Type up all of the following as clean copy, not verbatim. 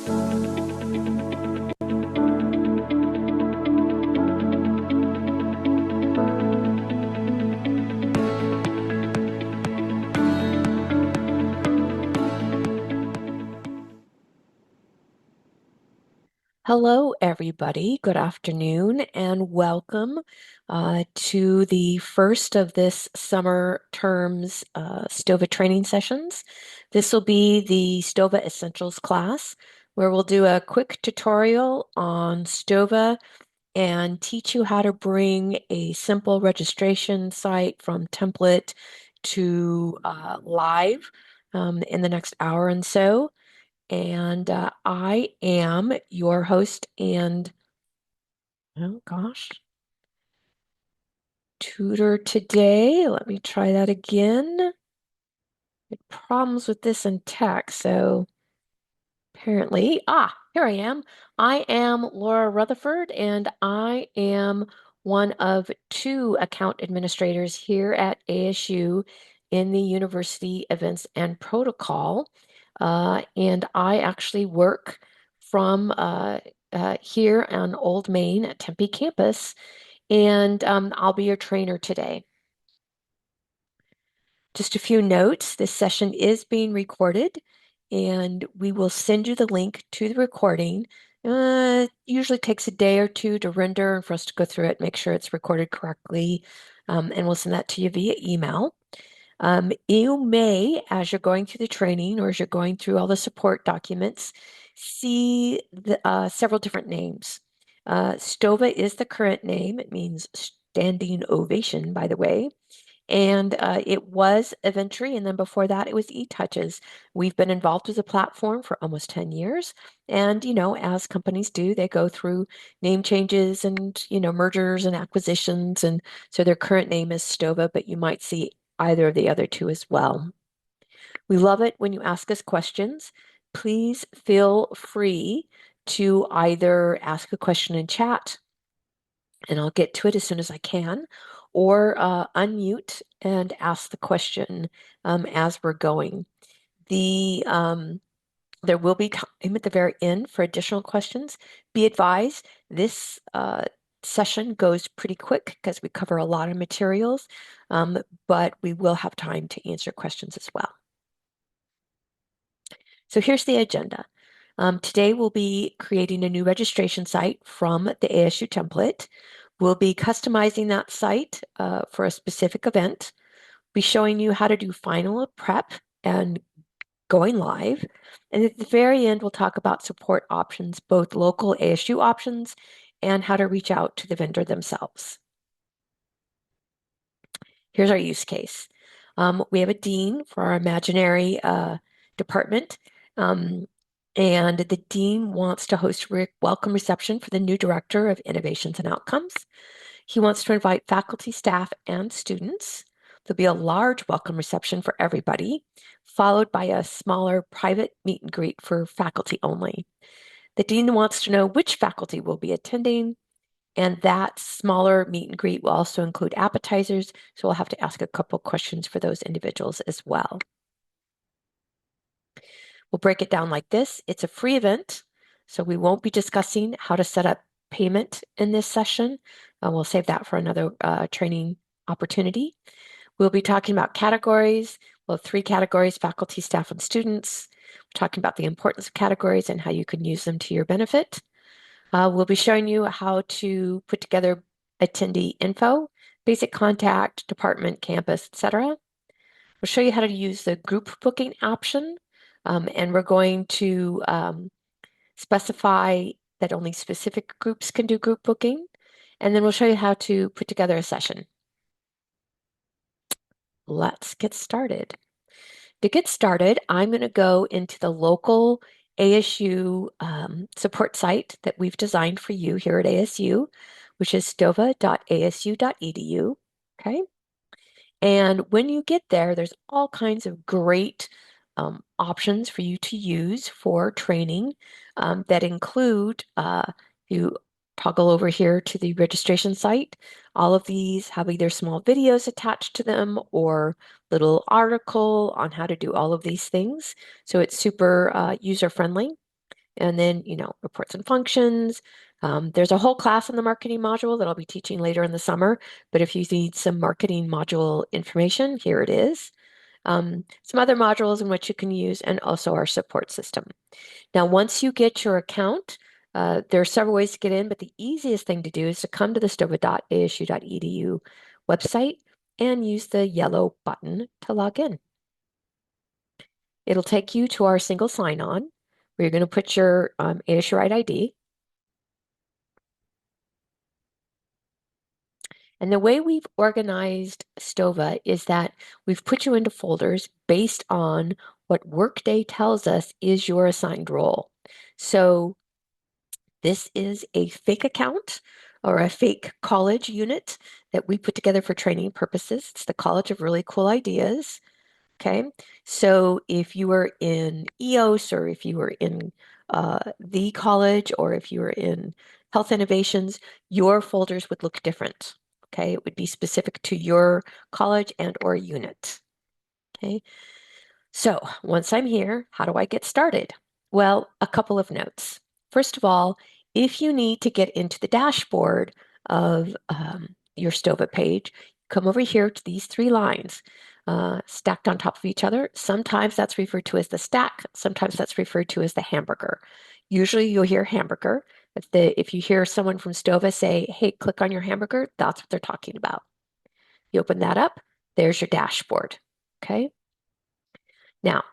Hello, everybody. Good afternoon, and welcome to the first of this summer term's STOVA training sessions. This will be the STOVA Essentials class, where we'll do a quick tutorial on STOVA and teach you how to bring a simple registration site from template to live in the next hour and so. And I am your host and, oh gosh, tutor today. Let me try that again. Had problems with this in tech, so apparently, here I am. I am Laura Rutherford, and I am one of two account administrators here at ASU in the University Events and Protocol. And I actually work from here on Old Main at Tempe campus, and I'll be your trainer today. Just a few notes. This session is being recorded, and we will send you the link to the recording. Usually takes a day or two to render and for us to go through it, make sure it's recorded correctly, and we'll send that to you via email. You may, as you're going through the training or as you're going through all the support documents, see several different names. STOVA is the current name. It means standing ovation, by the way. And it was Eventry, and then before that, it was eTouches. We've been involved with the platform for almost 10 years. And, as companies do, they go through name changes and, mergers and acquisitions. And so their current name is Stova, but you might see either of the other two as well. We love it when you ask us questions. Please feel free to either ask a question in chat, and I'll get to it as soon as I can, or unmute and ask the question as we're going. There will be time at the very end for additional questions. Be advised, this session goes pretty quick because we cover a lot of materials, but we will have time to answer questions as well. So here's the agenda. Today we'll be creating a new registration site from the ASU template. We'll be customizing that site for a specific event. Be showing you how to do final prep and going live. And at the very end, we'll talk about support options, both local ASU options and how to reach out to the vendor themselves. Here's our use case. We have a dean for our imaginary department. And the dean wants to host a welcome reception for the new director of innovations and outcomes. He wants to invite faculty, staff, and students. There'll be a large welcome reception for everybody, followed by a smaller private meet and greet for faculty only. The dean wants to know which faculty will be attending, and that smaller meet and greet will also include appetizers, so we'll have to ask a couple questions for those individuals as well. We'll break it down like this. It's a free event, so we won't be discussing how to set up payment in this session. We'll save that for another training opportunity. We'll be talking about categories. We'll have 3 categories: faculty, staff, and students. We're talking about the importance of categories and how you can use them to your benefit. We'll be showing you how to put together attendee info, basic contact, department, campus, etc. We'll show you how to use the group booking option, and we're going to specify that only specific groups can do group booking, and then we'll show you how to put together a session. Let's get started. To get started, I'm going to go into the local ASU support site that we've designed for you here at ASU, which is stova.asu.edu. Okay. And when you get there, there's all kinds of great options for you to use for training that include, you toggle over here to the registration site. All of these have either small videos attached to them or little article on how to do all of these things. So it's super user friendly. And then, reports and functions. There's a whole class on the marketing module that I'll be teaching later in the summer. But if you need some marketing module information, here it is. Some other modules in which you can use, and also our support system. Now, once you get your account, there are several ways to get in, but the easiest thing to do is to come to the stova.asu.edu website and use the yellow button to log in. It'll take you to our single sign-on, where you're going to put your ASU Right ID. And the way we've organized Stova is that we've put you into folders based on what Workday tells us is your assigned role. So this is a fake account or a fake college unit that we put together for training purposes. It's the College of Really Cool Ideas. Okay, so if you were in EOS or if you were in the college or if you were in Health Innovations, your folders would look different. Okay, it would be specific to your college and or unit. Okay, so once I'm here, how do I get started? Well, a couple of notes. First of all, if you need to get into the dashboard of your Stova page, come over here to these three lines stacked on top of each other. Sometimes that's referred to as the stack. Sometimes that's referred to as the hamburger. Usually you'll hear hamburger. If you hear someone from Stova say, hey, click on your hamburger, that's what they're talking about. You open that up, there's your dashboard. Okay. Now,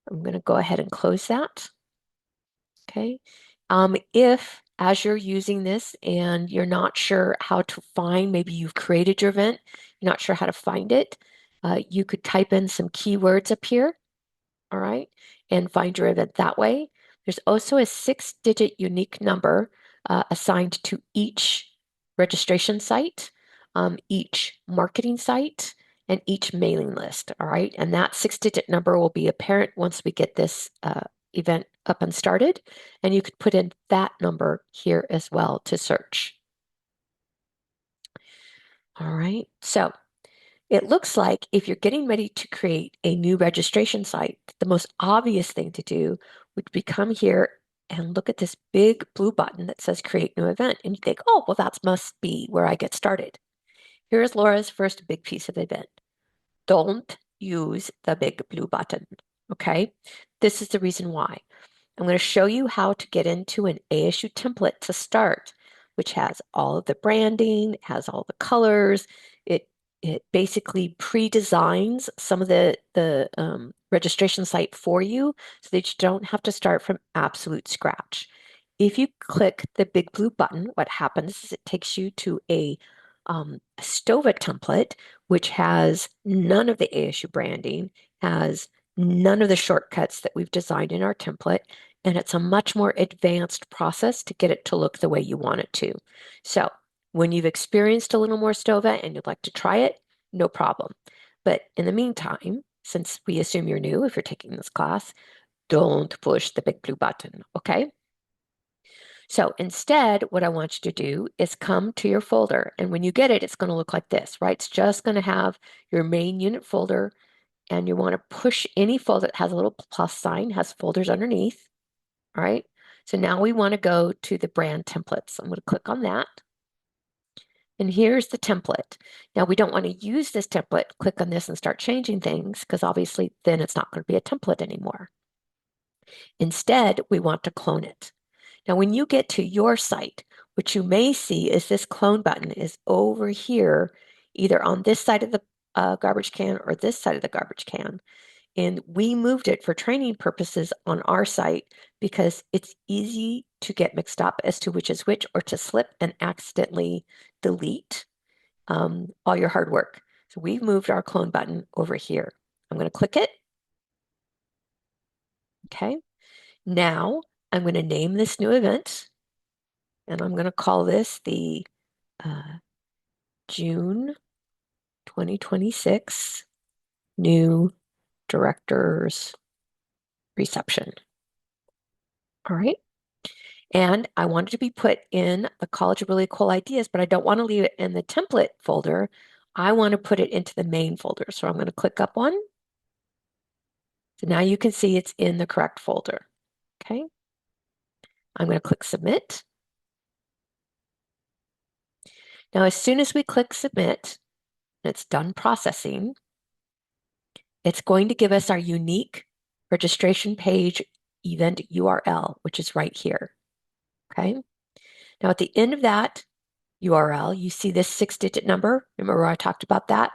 I'm going to go ahead and close that. Okay. If as you're using this and you're not sure how to find, maybe you've created your event, you're not sure how to find it, you could type in some keywords up here, all right, and find your event that way. There's also a 6-digit unique number assigned to each registration site, each marketing site, and each mailing list, all right? And that 6-digit number will be apparent once we get this event up and started, and you could put in that number here as well to search. All right, so it looks like if you're getting ready to create a new registration site, the most obvious thing to do would be come here and look at this big blue button that says create new event. And you think, oh, well, that must be where I get started. Here's Laura's first big piece of the event. Don't use the big blue button, okay? This is the reason why. I'm going to show you how to get into an ASU template to start, which has all of the branding, has all the colors. It basically pre-designs some of the registration site for you so that you don't have to start from absolute scratch. If you click the big blue button, what happens is it takes you to a Stova template, which has none of the ASU branding, has none of the shortcuts that we've designed in our template, and it's a much more advanced process to get it to look the way you want it to. So when you've experienced a little more Stova and you'd like to try it, no problem. But in the meantime, since we assume you're new if you're taking this class, don't push the big blue button, okay? So instead, what I want you to do is come to your folder. And when you get it, it's going to look like this, right? It's just going to have your main unit folder. And you want to push any folder that has a little plus sign, has folders underneath. All right. So now we want to go to the brand templates. I'm going to click on that. And here's the template. Now we don't want to use this template, click on this and start changing things because obviously then it's not going to be a template anymore. Instead, we want to clone it. Now, when you get to your site, what you may see is this clone button is over here, either on this side of the garbage can or this side of the garbage can. And we moved it for training purposes on our site because it's easy to get mixed up as to which is which or to slip and accidentally delete all your hard work. So we've moved our clone button over here. I'm going to click it. Okay. Now I'm going to name this new event, and I'm going to call this the June 2026 new director's reception. All right. And I want it to be put in the College of Really Cool Ideas, but I don't want to leave it in the template folder. I want to put it into the main folder. So I'm going to click up one. So now you can see it's in the correct folder. Okay. I'm going to click submit. Now, as soon as we click submit, and it's done processing, it's going to give us our unique registration page event URL, which is right here. Okay. Now, at the end of that URL, you see this 6-digit number. Remember where I talked about that?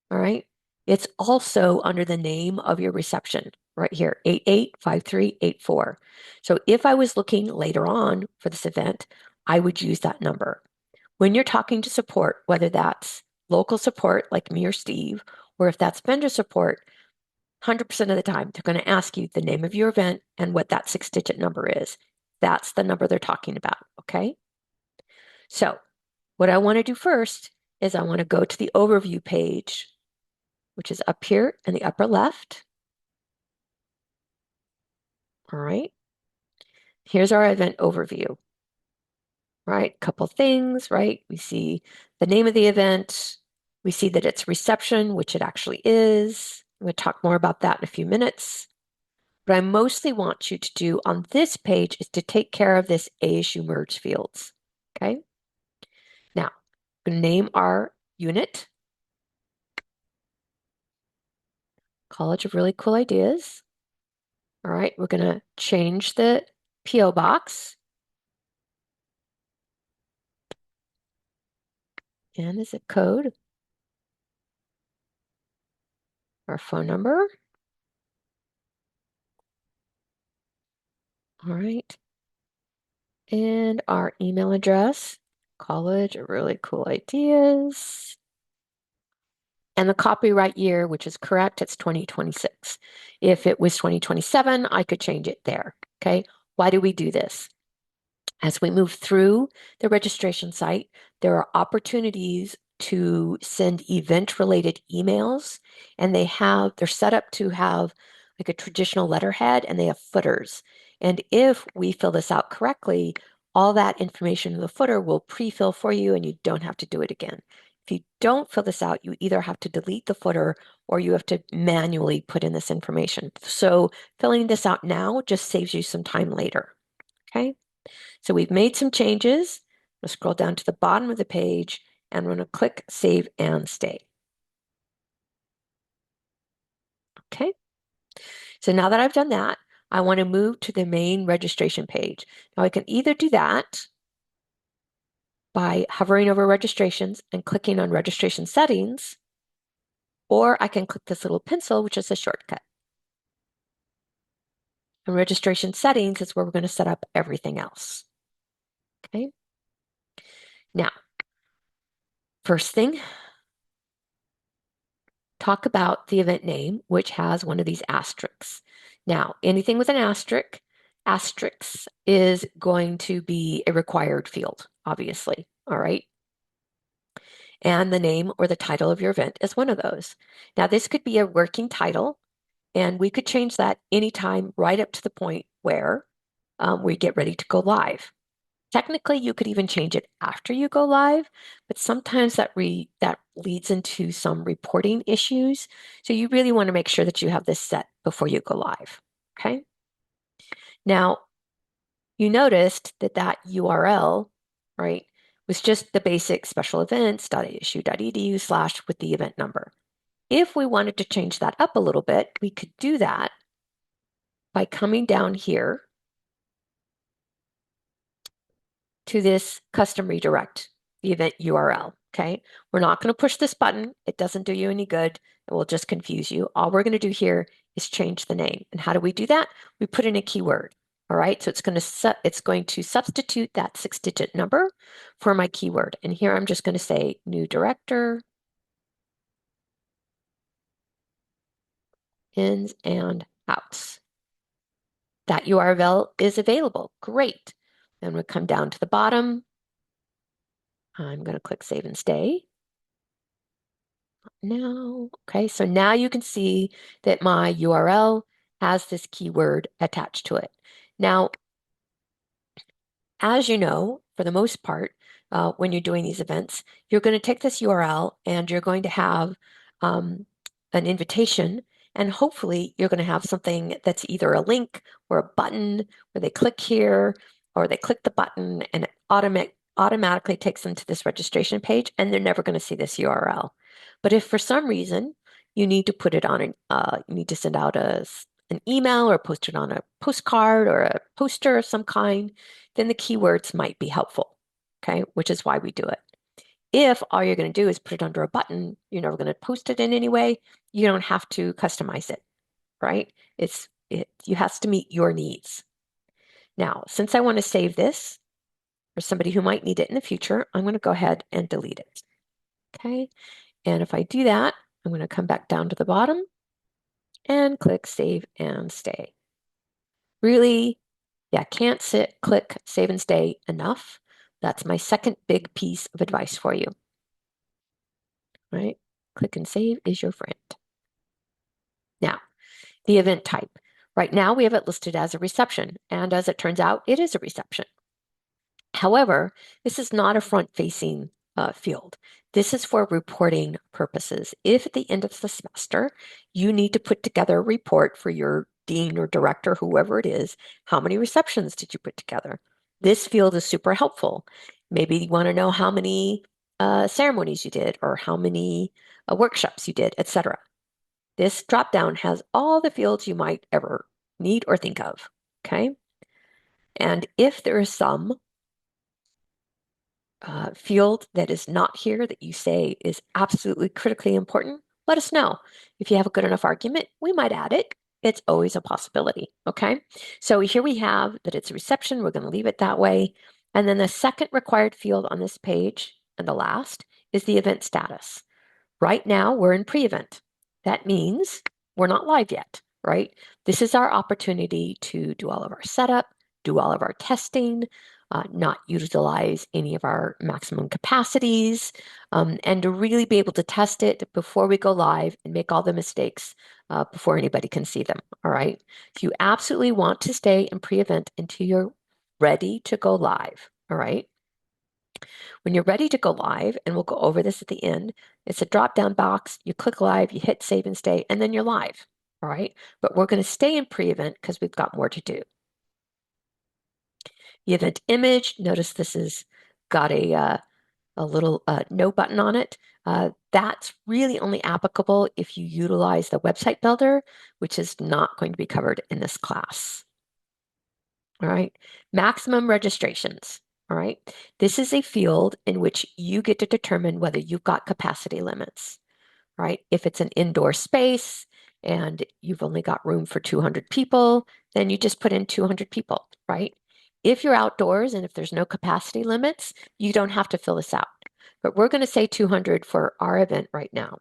All right. It's also under the name of your reception right here, 885384. So if I was looking later on for this event, I would use that number. When you're talking to support, whether that's local support like me or Steve, or if that's vendor support, 100% of the time, they're going to ask you the name of your event and what that 6-digit number is. That's the number they're talking about, okay? So what I want to do first is I want to go to the overview page, which is up here in the upper left. All right. Here's our event overview. Right, couple things, right? We see the name of the event. We see that it's reception, which it actually is. I'm going to talk more about that in a few minutes. What I mostly want you to do on this page is to take care of this as you merge fields. Okay. Now, I'm going to name our unit College of Really Cool Ideas. All right, we're going to change the PO box and the zip code, our phone number. All right. And our email address, College of Really Cool Ideas. And the copyright year, which is correct, it's 2026. If it was 2027, I could change it there. Okay. Why do we do this? As we move through the registration site, there are opportunities to send event-related emails, and they're set up to have like a traditional letterhead, and they have footers. And if we fill this out correctly, all that information in the footer will pre-fill for you, and you don't have to do it again. If you don't fill this out, you either have to delete the footer or you have to manually put in this information. So filling this out now just saves you some time later. Okay. So we've made some changes. We'll scroll down to the bottom of the page and we're going to click Save and Stay. Okay. So now that I've done that, I want to move to the main registration page. Now I can either do that by hovering over registrations and clicking on registration settings, or I can click this little pencil, which is a shortcut. And registration settings is where we're going to set up everything else. Okay. Now, first thing, talk about the event name, which has one of these asterisks. Now, anything with an asterisk is going to be a required field, obviously. All right. And the name or the title of your event is one of those. Now, this could be a working title, and we could change that anytime right up to the point where we get ready to go live. Technically, you could even change it after you go live, but sometimes that leads into some reporting issues. So you really want to make sure that you have this set before you go live. Okay. Now, you noticed that URL, right, was just the basic special events.asu.edu/ with the event number. If we wanted to change that up a little bit, we could do that by coming down here to this custom redirect, the event URL, okay? We're not going to push this button. It doesn't do you any good. It will just confuse you. All we're going to do here is change the name. And how do we do that? We put in a keyword, all right? So it's going to substitute that 6-digit number for my keyword. And here I'm just going to say new director, ins and outs. That URL is available. Great. Then we come down to the bottom. I'm going to click Save and Stay. Now, okay, so now you can see that my URL has this keyword attached to it. Now, as you know, for the most part, when you're doing these events, you're going to take this URL and you're going to have an invitation, and hopefully you're going to have something that's either a link or a button where they click here, or they click the button and it automatically takes them to this registration page, and they're never going to see this URL. But if for some reason you need to put it on you need to send out an email or post it on a postcard or a poster of some kind, then the keywords might be helpful, okay, which is why we do it. If all you're going to do is put it under a button, you're never going to post it in any way, you don't have to customize it, right? It has to meet your needs. Now, since I want to save this for somebody who might need it in the future, I'm going to go ahead and delete it. Okay, and if I do that, I'm going to come back down to the bottom and click Save and Stay. Really, yeah, can't click Save and Stay enough. That's my second big piece of advice for you. Right? Click and Save is your friend. Now, the event type. Right now, we have it listed as a reception, and as it turns out, it is a reception. However, this is not a front-facing field. This is for reporting purposes. If at the end of the semester, you need to put together a report for your dean or director, whoever it is, how many receptions did you put together? This field is super helpful. Maybe you want to know how many ceremonies you did or how many workshops you did, etc. This dropdown has all the fields you might ever need or think of, okay? And if there is some field that is not here that you say is absolutely critically important, let us know. If you have a good enough argument, we might add it. It's always a possibility, okay? So here we have that it's a reception. We're going to leave it that way. And then the second required field on this page, and the last, is the event status. Right now, we're in pre-event. That means we're not live yet, right? This is our opportunity to do all of our setup, do all of our testing, not utilize any of our maximum capacities, and to really be able to test it before we go live and make all the mistakes before anybody can see them, all right? If you absolutely want to stay in pre-event until you're ready to go live, all right? When you're ready to go live, and we'll go over this at the end, it's a drop-down box. You click live, you hit save and stay, and then you're live, all right? But we're going to stay in pre-event because we've got more to do. The event image, notice this has got a little no button on it. That's really only applicable if you utilize the website builder, which is not going to be covered in this class. All right, maximum registrations. All right, this is a field in which you get to determine whether you've got capacity limits. Right, if it's an indoor space and you've only got room for 200 people, then you just put in 200 people, right? If you're outdoors and if there's no capacity limits, you don't have to fill this out. But we're going to say 200 for our event right now.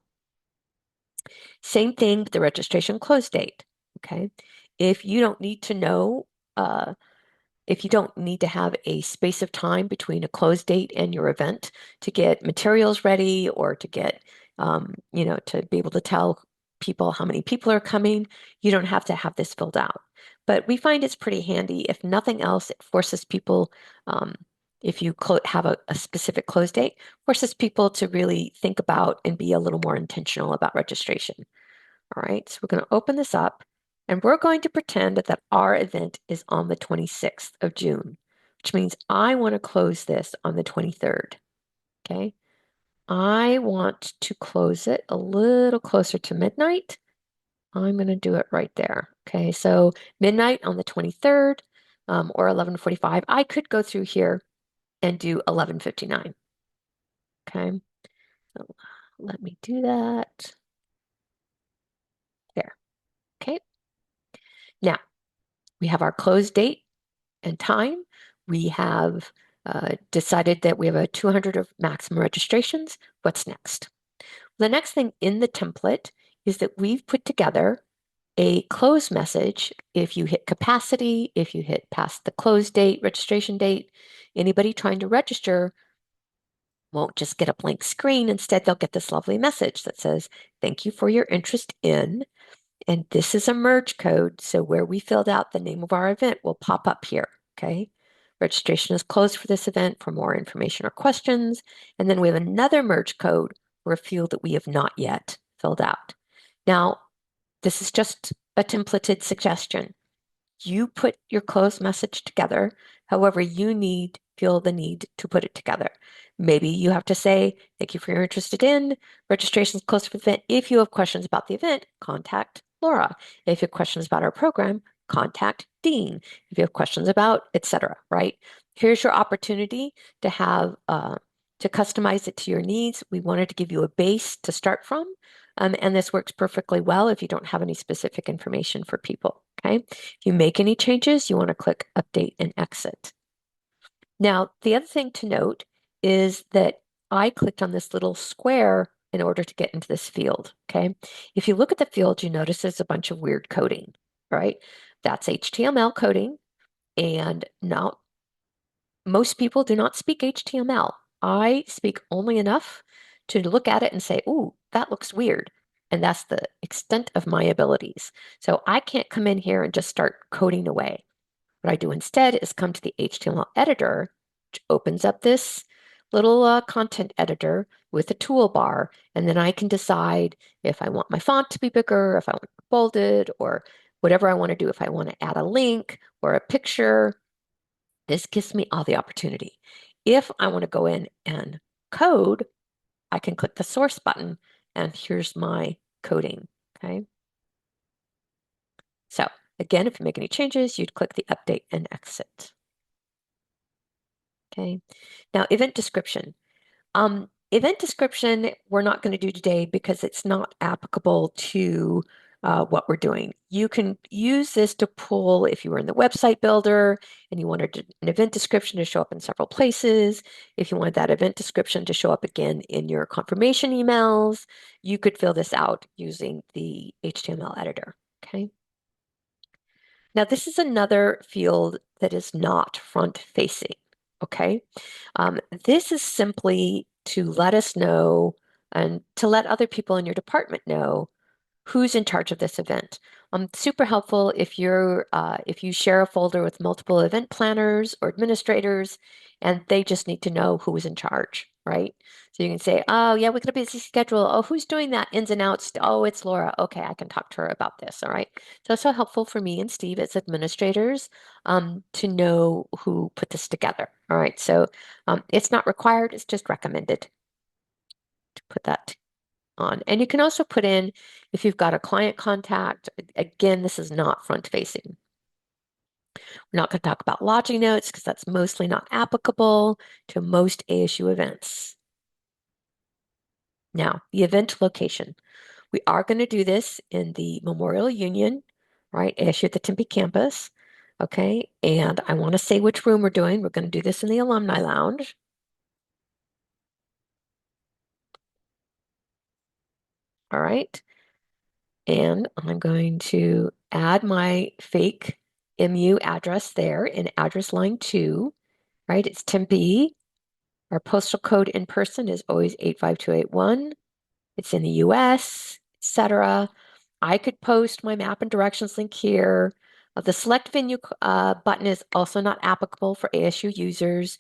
Same thing with the registration close date, okay? If you don't need to know if you don't need to have a space of time between a close date and your event to get materials ready or to get, to be able to tell people how many people are coming, you don't have to have this filled out. But we find it's pretty handy. If nothing else, it forces people, if you have a specific close date, forces people to really think about and be a little more intentional about registration. All right, so we're going to open this up. And we're going to pretend that our event is on the 26th of June, which means I want to close this on the 23rd, okay? I want to close it a little closer to midnight. I'm going to do it right there, okay? So midnight on the 23rd or 11:45. I could go through here and do 11:59, okay? So let me do that. There, okay? Now, we have our close date and time. We have decided that we have a 200 of maximum registrations. What's next? The next thing in the template is that we've put together a close message. If you hit capacity, if you hit past the close date, registration date, anybody trying to register won't just get a blank screen. Instead, they'll get this lovely message that says, thank you for your interest in, and this is a merge code. So where we filled out the name of our event will pop up here, okay? Registration is closed for this event for more information or questions. And then we have another merge code for a field that we have not yet filled out. Now, this is just a templated suggestion. You put your closed message together however you feel the need to put it together. Maybe you have to say, thank you for your interest in registration is closed for the event. If you have questions about the event, contact Laura. If you have questions about our program, contact Dean. If you have questions about, etc. Right? Here's your opportunity to have to customize it to your needs. We wanted to give you a base to start from. And this works perfectly well if you don't have any specific information for people. Okay. If you make any changes, you want to click Update and Exit. Now, the other thing to note is that I clicked on this little square in order to get into this field. Okay. If you look at the field, you notice there's a bunch of weird coding, right? That's HTML coding. And now most people do not speak HTML. I speak only enough to look at it and say, ooh, that looks weird. And that's the extent of my abilities. So I can't come in here and just start coding away. What I do instead is come to the HTML editor, which opens up this little content editor with a toolbar. And then I can decide if I want my font to be bigger, if I want it bolded, or whatever I want to do. If I want to add a link or a picture, this gives me all the opportunity. If I want to go in and code, I can click the source button and here's my coding, okay? So again, if you make any changes, you'd click the update and exit, okay? Now, event description. Event description, we're not going to do today because it's not applicable to what we're doing. You can use this to pull if you were in the website builder and you wanted an event description to show up in several places. If you wanted that event description to show up again in your confirmation emails, you could fill this out using the HTML editor, okay? Now, this is another field that is not front-facing, okay? This is simply to let us know and to let other people in your department know who's in charge of this event. Super helpful if you share a folder with multiple event planners or administrators, and they just need to know who is in charge, right? So you can say, oh yeah, we got a busy schedule. Oh, who's doing that ins and outs? Oh, it's Laura. Okay, I can talk to her about this. All right. So it's so helpful for me and Steve as administrators to know who put this together. All right. So it's not required, it's just recommended to put that on. And you can also put in if you've got a client contact. Again, this is not front facing. We're not going to talk about lodging notes because that's mostly not applicable to most ASU events. Now, the event location. We are going to do this in the Memorial Union, right? ASU at the Tempe campus. Okay. And I want to say which room we're doing. We're going to do this in the Alumni Lounge. All right. And I'm going to add my fake MU address there in address line 2, right? It's Tempe. Our postal code in person is always 85281. It's in the US, etc. I could post my map and directions link here. The select venue button is also not applicable for ASU users.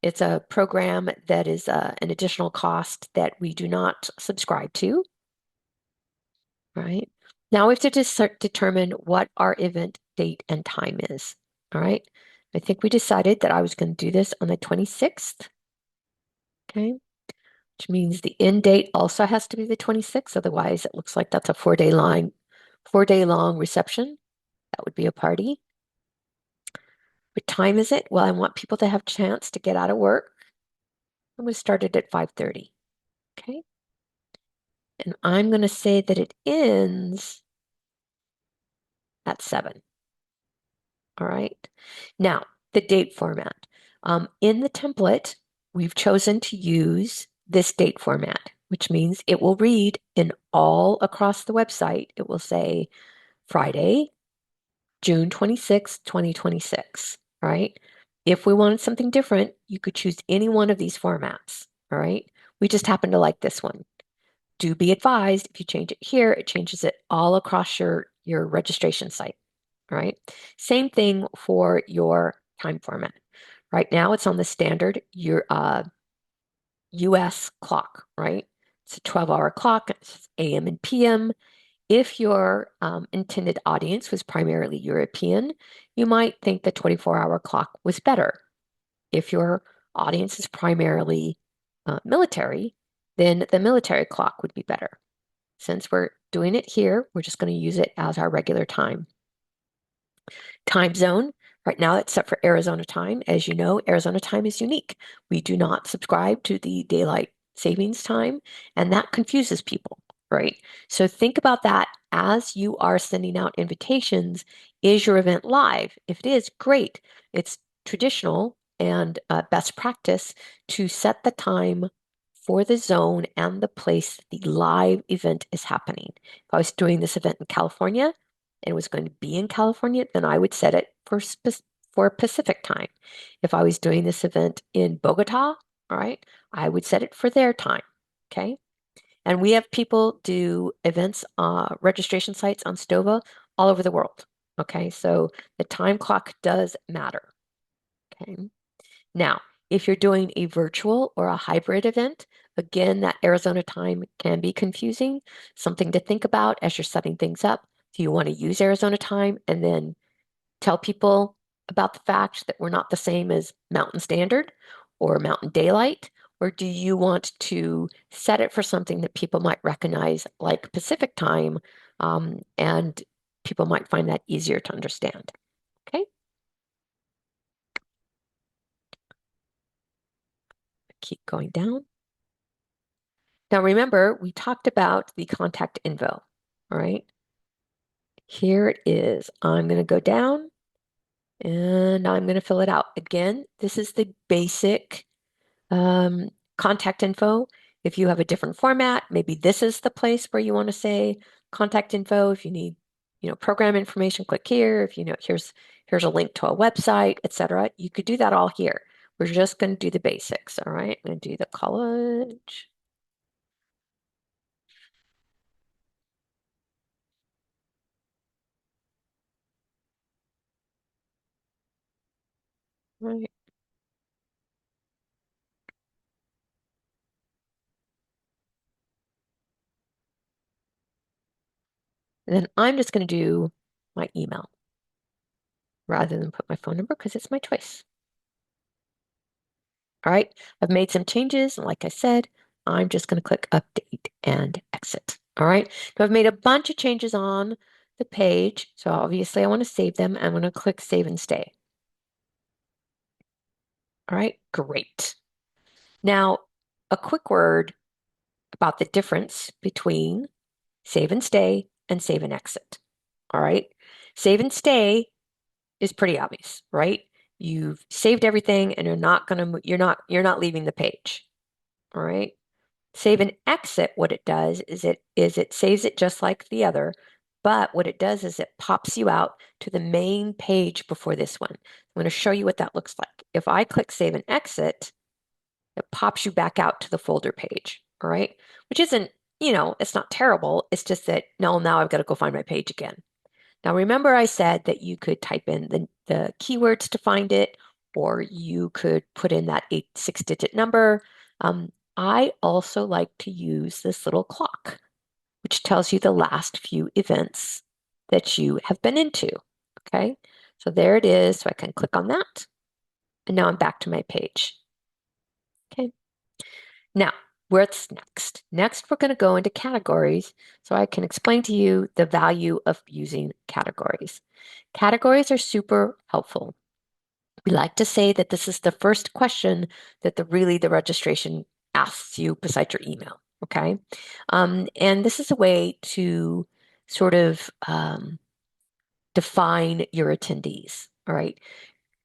It's a program that is an additional cost that we do not subscribe to. Right? Now we have to just determine what our event date and time is. All right. I think we decided that I was going to do this on the 26th. Okay. Which means the end date also has to be the 26th. Otherwise, it looks like that's a 4-day line, 4-day long reception. That would be a party. What time is it? Well, I want people to have a chance to get out of work. I'm going to start it at 5:30. Okay. And I'm going to say that it ends at 7. All right. Now, the date format. In the template, we've chosen to use this date format, which means it will read in all across the website. It will say Friday, June 26th, 2026. All right. If we wanted something different, you could choose any one of these formats. All right. We just happen to like this one. Do be advised, if you change it here, it changes it all across your registration site. All right. Same thing for your time format. Right now it's on the standard your US clock, right? It's a 12-hour clock, it's AM and PM. If your intended audience was primarily European, you might think the 24-hour clock was better. If your audience is primarily military, then the military clock would be better. Since we're doing it here, we're just going to use it as our regular time. Time zone. Right now, it's set for Arizona time. As you know, Arizona time is unique. We do not subscribe to the daylight savings time, and that confuses people, right? So think about that as you are sending out invitations. Is your event live? If it is, great. It's traditional and best practice to set the time for the zone and the place the live event is happening. If I was doing this event in California, and was going to be in California, then I would set it for Pacific time. If I was doing this event in Bogota, all right, I would set it for their time. Okay. And we have people do events, registration sites on Stova all over the world. Okay. So the time clock does matter. Okay. Now, if you're doing a virtual or a hybrid event, again, that Arizona time can be confusing. Something to think about as you're setting things up. Do you want to use Arizona time and then tell people about the fact that we're not the same as Mountain Standard or Mountain Daylight? Or do you want to set it for something that people might recognize, like Pacific time, and people might find that easier to understand? Okay, keep going down. Now remember, we talked about the contact info, all right? Here it is. I'm going to go down and I'm going to fill it out. Again, this is the basic contact info. If you have a different format, maybe this is the place where you want to say contact info. If you need, program information, click here. If here's a link to a website, etc. You could do that all here. We're just going to do the basics. All right. I'm going to do the college. All right. And then I'm just going to do my email rather than put my phone number because it's my choice. All right, I've made some changes. And like I said, I'm just going to click update and exit. All right, so I've made a bunch of changes on the page. So obviously I want to save them. I'm going to click save and stay. All right, great. Now, a quick word about the difference between save and stay and save and exit. All right, save and stay is pretty obvious, right? You've saved everything and you're not leaving the page. All right. Save and exit, what it does is it saves it just like the other, but what it does is it pops you out to the main page before this one. I'm going to show you what that looks like. If I click save and exit, it pops you back out to the folder page. All right. Which isn't, it's not terrible. It's just that no, now I've got to go find my page again. Now, remember I said that you could type in the keywords to find it, or you could put in that 6-digit number. I also like to use this little clock, which tells you the last few events that you have been into. Okay, so there it is. So I can click on that. And now I'm back to my page. Okay, now what's next? Next, we're going to go into categories so I can explain to you the value of using categories. Categories are super helpful. We like to say that this is the first question that the registration asks you besides your email. Okay. And this is a way to sort of define your attendees. All right.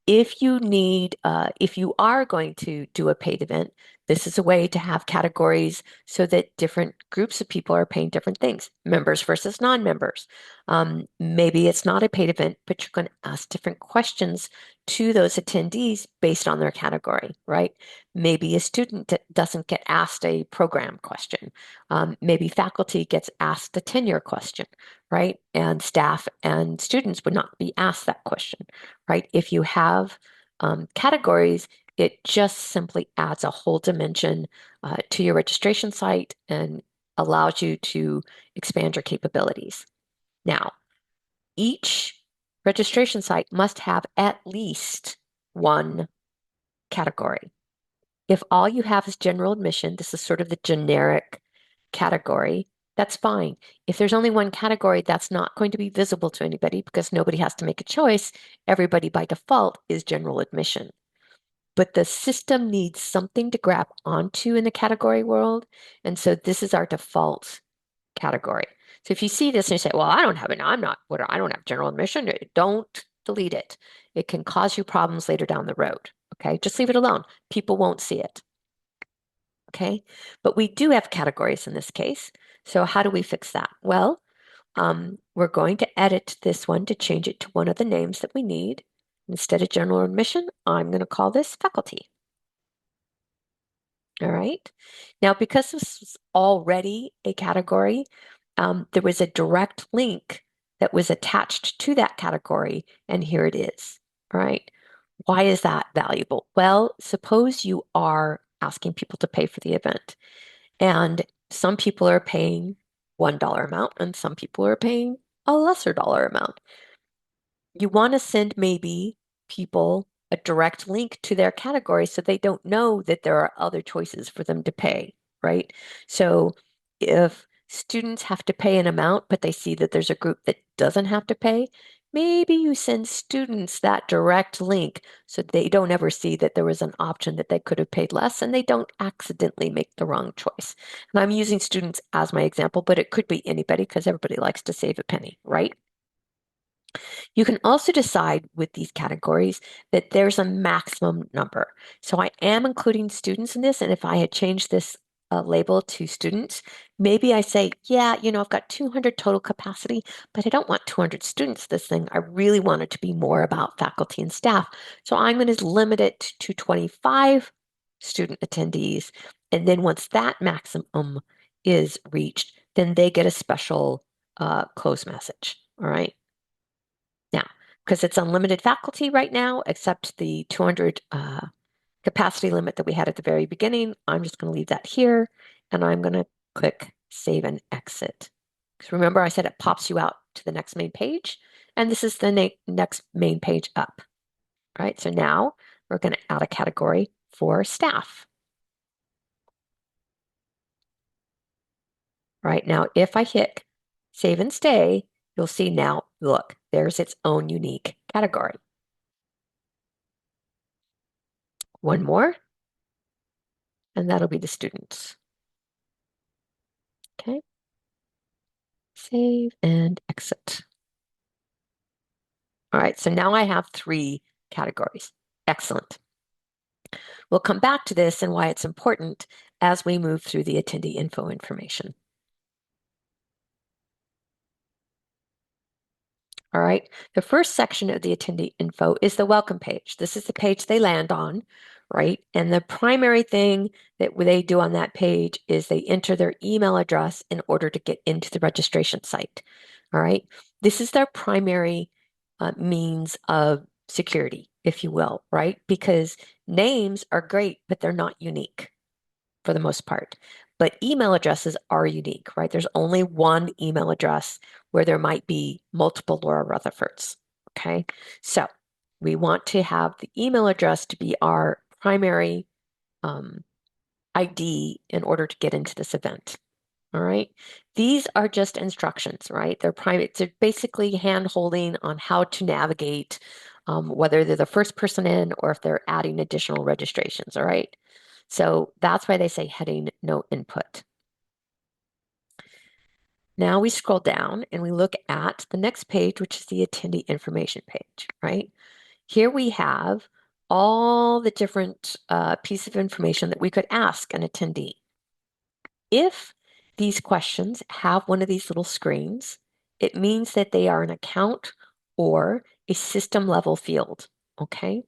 If you are going to do a paid event, this is a way to have categories so that different groups of people are paying different things, members versus non-members. Maybe it's not a paid event, but you're going to ask different questions to those attendees based on their category, right? Maybe a student doesn't get asked a program question. Maybe faculty gets asked a tenure question, right? And staff and students would not be asked that question, right? If you have categories, it just simply adds a whole dimension to your registration site, and allows you to expand your capabilities. Now, each registration site must have at least one category. If all you have is general admission, this is sort of the generic category, that's fine. If there's only one category, that's not going to be visible to anybody because nobody has to make a choice. Everybody by default is general admission. But the system needs something to grab onto in the category world. And so this is our default category. So if you see this and you say, well, I don't have it, I'm not, what, I don't have general admission, don't delete it. It can cause you problems later down the road. Okay, just leave it alone. People won't see it. Okay, but we do have categories in this case. So how do we fix that? Well, we're going to edit this one to change it to one of the names that we need. Instead of general admission, I'm going to call this faculty. All right. Now, because this was already a category, there was a direct link that was attached to that category, and here it is. All right. Why is that valuable? Well, suppose you are asking people to pay for the event, and some people are paying $1 amount, and some people are paying a lesser dollar amount. You want to send maybe people a direct link to their category so they don't know that there are other choices for them to pay, right? So if students have to pay an amount, but they see that there's a group that doesn't have to pay, maybe you send students that direct link so they don't ever see that there was an option that they could have paid less and they don't accidentally make the wrong choice. And I'm using students as my example, but it could be anybody because everybody likes to save a penny, right? You can also decide with these categories that there's a maximum number. So I am including students in this, and if I had changed this label to students, maybe I say, yeah, I've got 200 total capacity, but I don't want 200 students this thing. I really want it to be more about faculty and staff. So I'm going to limit it to 25 student attendees. And then once that maximum is reached, then they get a special close message. All right. Now, because it's unlimited faculty right now, except the 200 capacity limit that we had at the very beginning, I'm just going to leave that here, and I'm going to click Save and Exit. Because remember, I said it pops you out to the next main page, and this is the next main page up. Right, so now we're going to add a category for staff. Right, now if I hit Save and Stay, you'll see now, look, there's its own unique category. One more, and that'll be the students. Okay, save and exit. All right, so now I have 3 categories. Excellent. We'll come back to this and why it's important as we move through the attendee info information. All right, the first section of the attendee info is the welcome page. This is the page they land on, right? And the primary thing that they do on that page is they enter their email address in order to get into the registration site. All right, this is their primary means of security, if you will, right? Because names are great, but they're not unique for the most part. But email addresses are unique, right? There's only one email address where there might be multiple Laura Rutherfords, okay? So we want to have the email address to be our primary ID in order to get into this event. All right. These are just instructions, right? They're private. They're basically hand holding on how to navigate, whether they're the first person in or if they're adding additional registrations. All right. So that's why they say heading no input. Now we scroll down and we look at the next page, which is the attendee information page, right? Here we have all the different pieces of information that we could ask an attendee. If these questions have one of these little screens, it means that they are an account or a system level field, okay?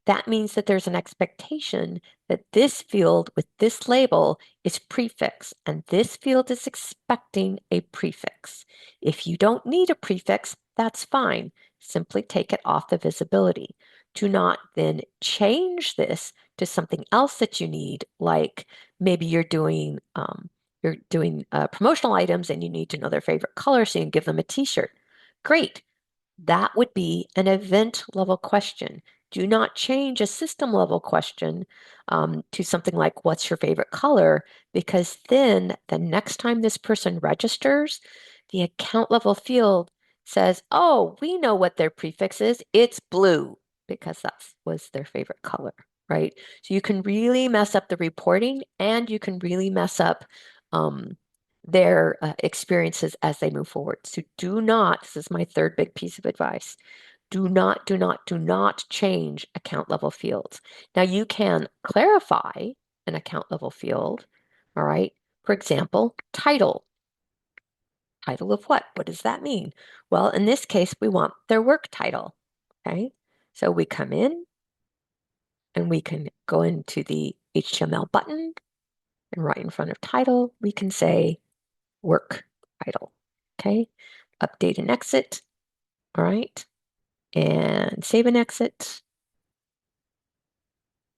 That means that there's an expectation that this field with this label is prefix, and this field is expecting a prefix. If you don't need a prefix, that's fine. Simply take it off the visibility. Do not then change this to something else that you need, like maybe you're doing you're doing promotional items and you need to know their favorite color so you can give them a t-shirt. Great. That would be an event level question. Do not change a system level question to something like, what's your favorite color? Because then the next time this person registers, the account level field says, oh, we know what their prefix is. It's blue because that was their favorite color, right? So you can really mess up the reporting and you can really mess up their experiences as they move forward. So do not, this is my third big piece of advice, do not change account level fields. Now you can clarify an account level field, all right? For example, title. Title of what? What does that mean? Well, in this case, we want their work title, okay? So we come in and we can go into the HTML button and right in front of title, we can say work title, okay? Update and exit, all right? And save and exit.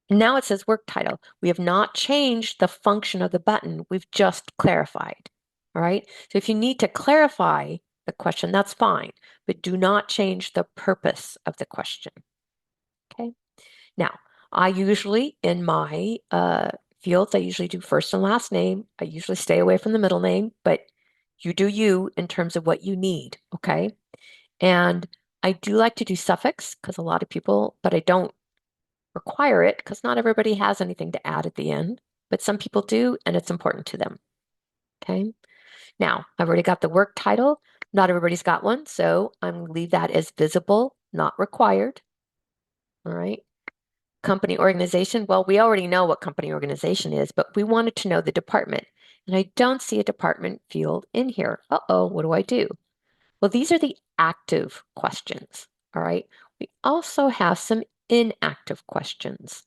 Now it says work title. We have not changed the function of the button. We've just clarified. All right. So if you need to clarify the question, that's fine, but do not change the purpose of the question. Okay. Now, I usually, in my fields, I usually do first and last name. I usually stay away from the middle name, but you do you in terms of what you need. Okay. And I do like to do suffix because a lot of people, but I don't require it because not everybody has anything to add at the end, but some people do, and it's important to them. Okay. Now, I've already got the work title. Not everybody's got one, so I'm going to leave that as visible, not required. All right. Company organization. Well, we already know what company organization is, but we wanted to know the department. And I don't see a department field in here. Uh-oh, what do I do? Well, these are the active questions. All right. We also have some inactive questions.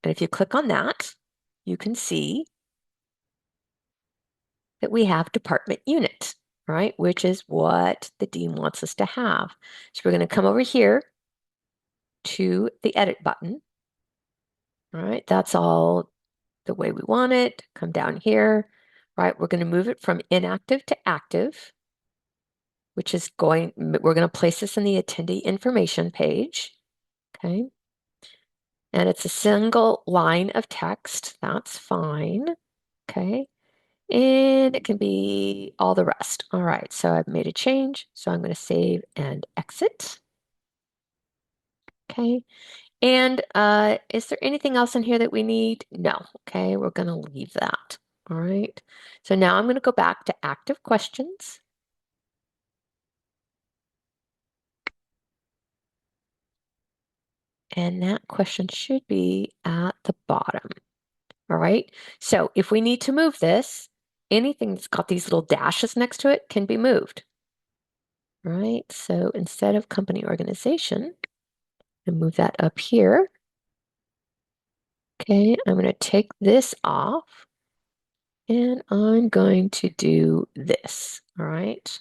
And if you click on that, you can see that we have department unit, right? Which is what the dean wants us to have. So we're going to come over here to the edit button. All right, that's all the way we want it. Come down here, right? We're going to move it from inactive to active, which is we're going to place this in the attendee information page. Okay. And it's a single line of text. That's fine. Okay. And it can be all the rest. All right, so I've made a change. So I'm going to save and exit. Okay. And is there anything else in here that we need? No. Okay, we're going to leave that. All right. So now I'm going to go back to active questions. And that question should be at the bottom. All right. So if we need to move this, anything that's got these little dashes next to it can be moved. All right. So instead of company organization, and move that up here. Okay, I'm going to take this off and I'm going to do this. All right.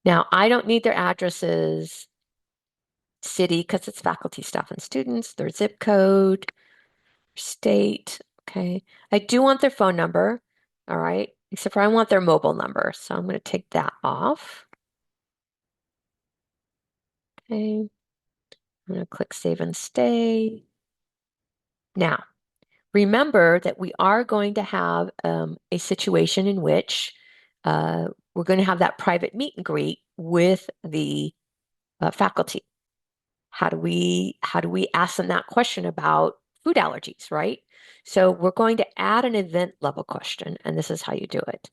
Now, I don't need their addresses, city, because it's faculty, staff, and students, their zip code, state. Okay. I do want their phone number. All right. Except for I want their mobile number. So I'm going to take that off. Okay. I'm going to click save and stay. Now, remember that we are going to have a situation in which we're going to have that private meet and greet with the faculty. How do we ask them that question about food allergies, right? So we're going to add an event level question, and this is how you do it.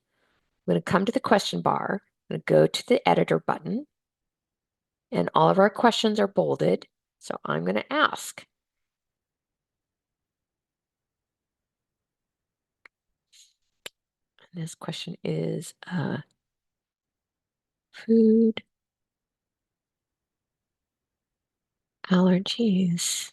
I'm going to come to the question bar, I'm going to go to the editor button, and all of our questions are bolded. So I'm going to ask, and this question is food allergies.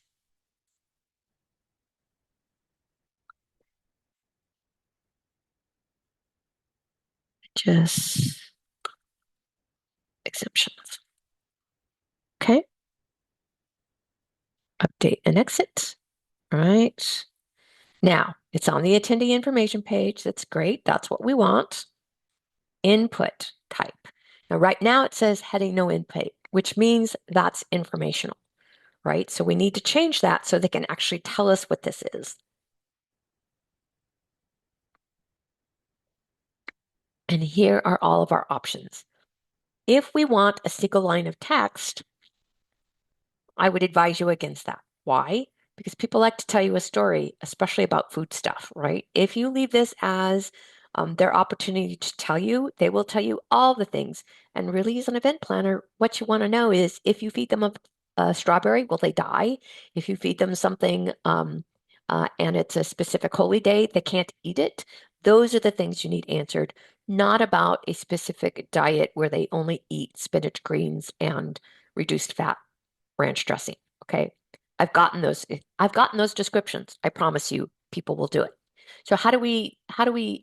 Just exceptions. Okay. Update and exit. All right. Now, It's on the attendee information page. That's great. That's what we want. Input type. Now, right now it says heading no input, which means that's informational, right? So we need to change that so they can actually tell us what this is. And here are all of our options. If we want a single line of text, I would advise you against that. Why? Because people like to tell you a story, especially about food stuff, right? If you leave this as their opportunity to tell you, they will tell you all the things. And really, as an event planner, what you want to know is if you feed them a strawberry, will they die? If you feed them something and it's a specific holy day, they can't eat it. Those are the things you need answered, not about a specific diet where they only eat spinach, greens, and reduced fat ranch dressing. Okay. I've gotten those descriptions. I promise you people will do it. So how do we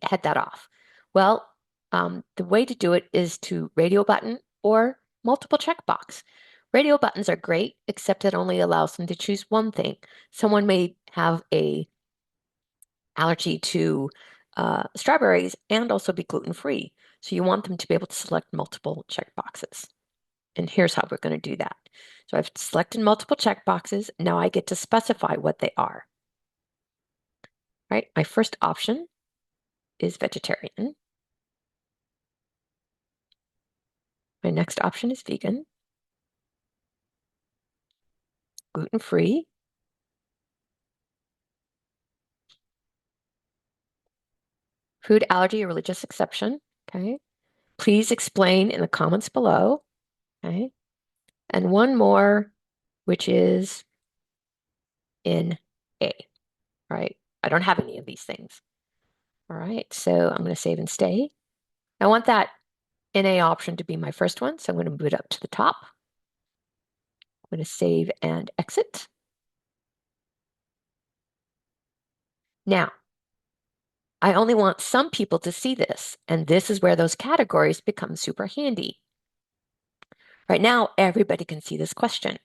head that off? Well, the way to do it is to radio button or multiple checkbox. Radio buttons are great, except it only allows them to choose one thing. Someone may have a allergy to strawberries and also be gluten-free. So you want them to be able to select multiple checkboxes. And here's how we're going to do that. So I've selected multiple checkboxes. Now I get to specify what they are. Right? My first option is vegetarian. My next option is vegan, gluten-free, food allergy or religious exception. Okay. Please explain in the comments below. Okay. And one more, which is in A. Right? I don't have any of these things. All right. So I'm going to save and stay. I want that NA option to be my first one. So I'm going to move it up to the top. I'm going to save and exit. Now, I only want some people to see this, and this is where those categories become super handy. Right now, everybody can see this question.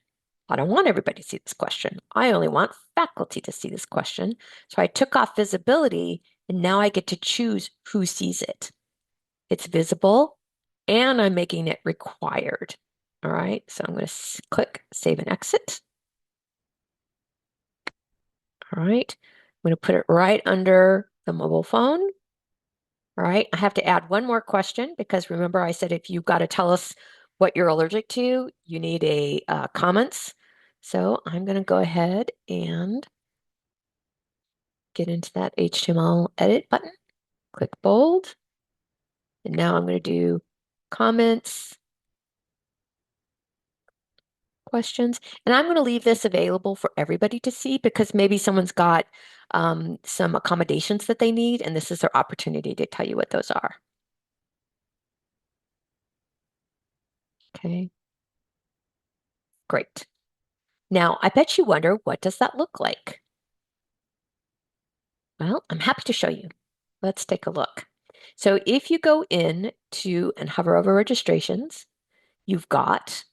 I don't want everybody to see this question. I only want faculty to see this question. So I took off visibility, and now I get to choose who sees it. It's visible, and I'm making it required. All right, so I'm going to click Save and Exit. All right, I'm going to put it right under the mobile phone. All right, I have to add one more question because remember I said if you've got to tell us what you're allergic to, you need a comments. So I'm going to go ahead and get into that HTML edit button, click bold, and now I'm going to do comments, questions, and I'm going to leave this available for everybody to see because maybe someone's got some accommodations that they need, and this is their opportunity to tell you what those are. Okay, great. Now, I bet you wonder, what does that look like? Well, I'm happy to show you. Let's take a look. So if you go in to and hover over registrations, you've got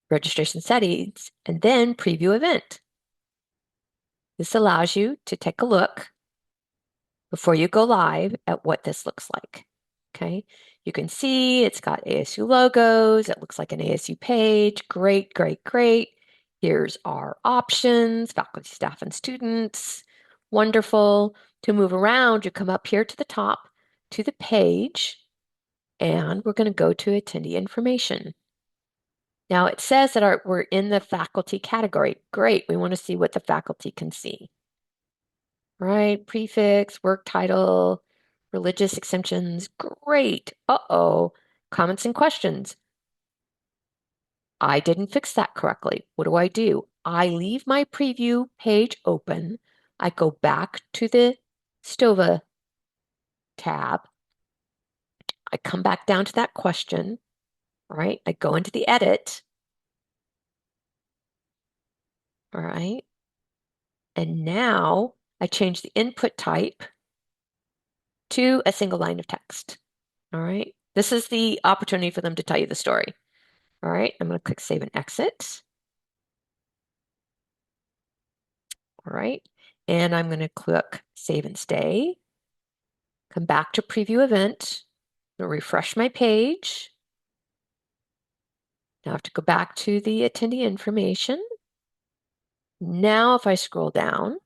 registration settings and then preview event. This allows you to take a look before you go live at what this looks like. Okay, you can see it's got ASU logos. It looks like an ASU page. Great, great, great. Here's our options, faculty, staff, and students. Wonderful. To move around, you come up here to the top to the page, and we're going to go to attendee information. Now it says that we're in the faculty category. Great. We want to see what the faculty can see. Right, prefix, work title, religious exemptions. Great. Uh-oh. Comments and questions. I didn't fix that correctly. What do? I leave my preview page open. I go back to the STOVA tab. I come back down to that question, right? I go into the edit, all right? And now I change the input type to a single line of text, all right? This is the opportunity for them to tell you the story. All right, I'm going to click Save and Exit. All right, And I'm going to click Save and Stay. Come back to Preview Event. I'm going to refresh my page. Now I have to go back to the attendee information. Now if I scroll down,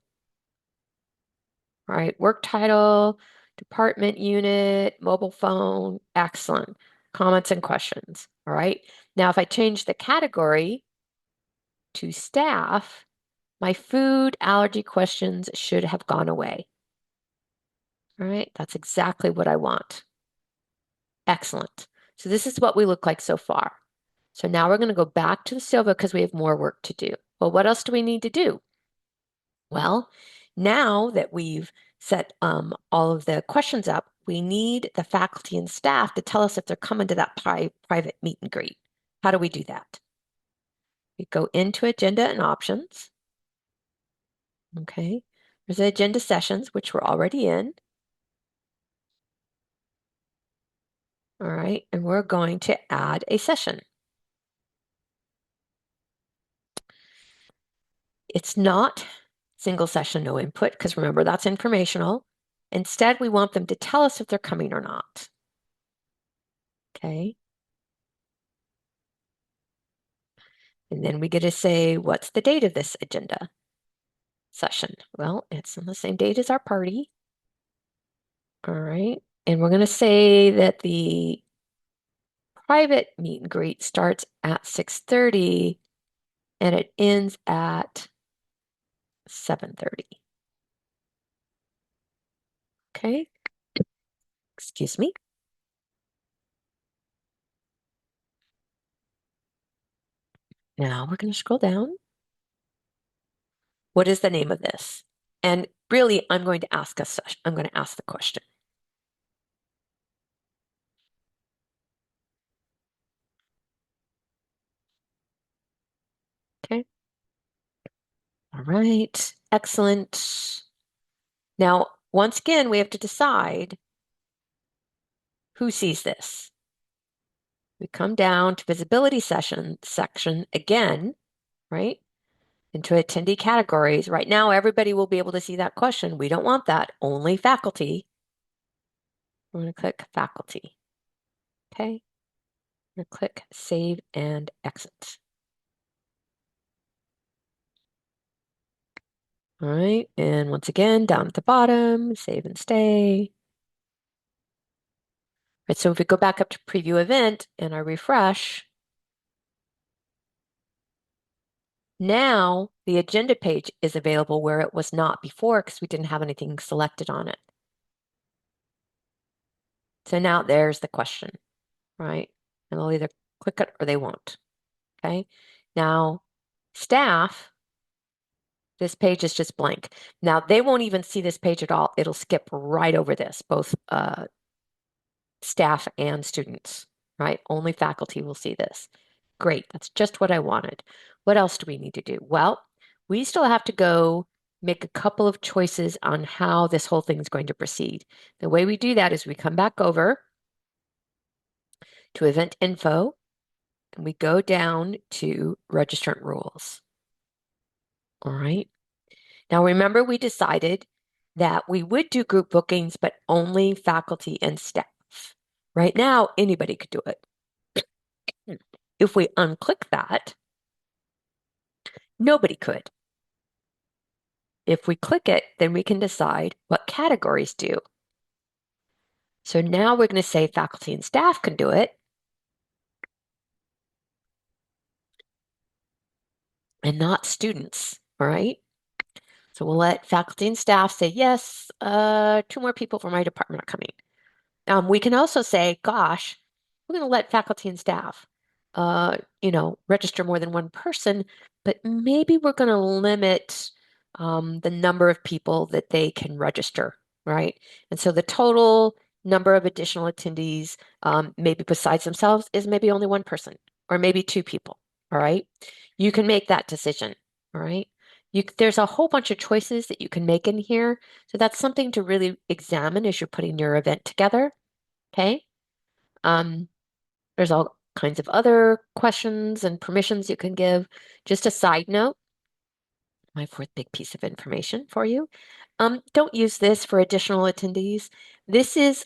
all right, work title, department unit, mobile phone, excellent. Comments and questions, all right? Now if I change the category to staff, my food allergy questions should have gone away. All right, that's exactly what I want. Excellent. So this is what we look like so far. So now we're going to go back to the Stova because we have more work to do. Well, what else do we need to do? Well, now that we've set all of the questions up, we need the faculty and staff to tell us if they're coming to that private meet and greet. How do we do that? We go into Agenda and Options. Okay, there's the Agenda Sessions, which we're already in. All right, and we're going to add a session. It's not single session, no input, because remember, that's informational. Instead, we want them to tell us if they're coming or not. Okay. And then we get to say, what's the date of this agenda session? Well, it's on the same date as our party. All right. And we're going to say that the private meet and greet starts at 6:30 and it ends at 7:30. Okay. Excuse me. Now we're going to scroll down. What is the name of this? And really, I'm going to ask the question. Okay. All right. Excellent. Now, once again, we have to decide who sees this. We come down to visibility section again, right? Into attendee categories. Right now, everybody will be able to see that question. We don't want that. Only faculty. We're going to click faculty. Okay. I'm going to click save and exit. All right. And once again, down at the bottom, save and stay. Right, so if we go back up to preview event and I refresh, now the agenda page is available where it was not before because we didn't have anything selected on it. So now there's the question, right? And they'll either click it or they won't, okay? Now, staff, this page is just blank. Now, they won't even see this page at all. It'll skip right over this, both staff and students, right? Only faculty will see this. Great, that's just what I wanted. What else do we need to do? Well, we still have to go make a couple of choices on how this whole thing is going to proceed. The way we do that is we come back over to event info and we go down to registrant rules. All right. Now remember we decided that we would do group bookings, but only faculty and staff. Right now, anybody could do it. If we unclick that, nobody could. If we click it, then we can decide what categories do. So now we're going to say faculty and staff can do it, and not students, all right? So we'll let faculty and staff say, yes, 2 more people from my department are coming. We can also say, gosh, we're going to let faculty and staff, register more than one person, but maybe we're going to limit the number of people that they can register, right? And so the total number of additional attendees, maybe besides themselves, is maybe only one person or maybe 2 people, all right? You can make that decision, all right? There's a whole bunch of choices that you can make in here. So that's something to really examine as you're putting your event together. Okay. Um, there's all kinds of other questions and permissions you can give. Just a side note, My fourth big piece of information for you. Don't use this for additional attendees. This is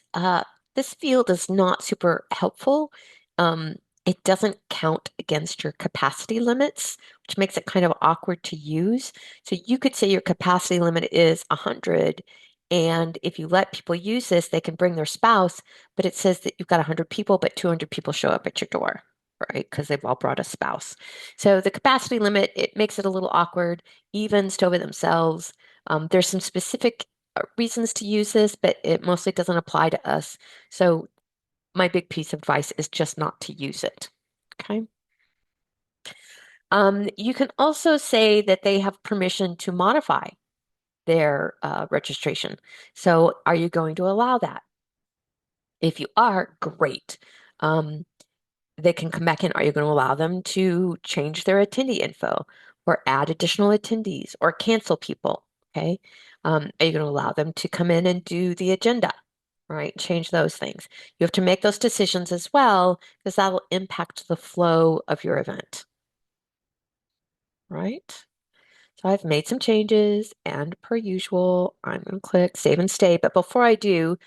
this field is not super helpful. Um, it doesn't count against your capacity limits, which makes it kind of awkward to use. So you could say your capacity limit is 100, and if you let people use this, they can bring their spouse, but it says that you've got 100 people, but 200 people show up at your door, right? Because they've all brought a spouse. So the capacity limit, it makes it a little awkward. Even Stova themselves, there's some specific reasons to use this, but it mostly doesn't apply to us. So my big piece of advice is just not to use it. Okay. You can also say that they have permission to modify their registration. So are you going to allow that? If you are, great. Um, they can come back in. Are you going to allow them to change their attendee info or add additional attendees or cancel people? Okay. Are you going to allow them to come in and do the agenda? Right? Change those things. You have to make those decisions as well because that'll impact the flow of your event. Right? So I've made some changes, and per usual, I'm going to click Save and Stay. But before I do,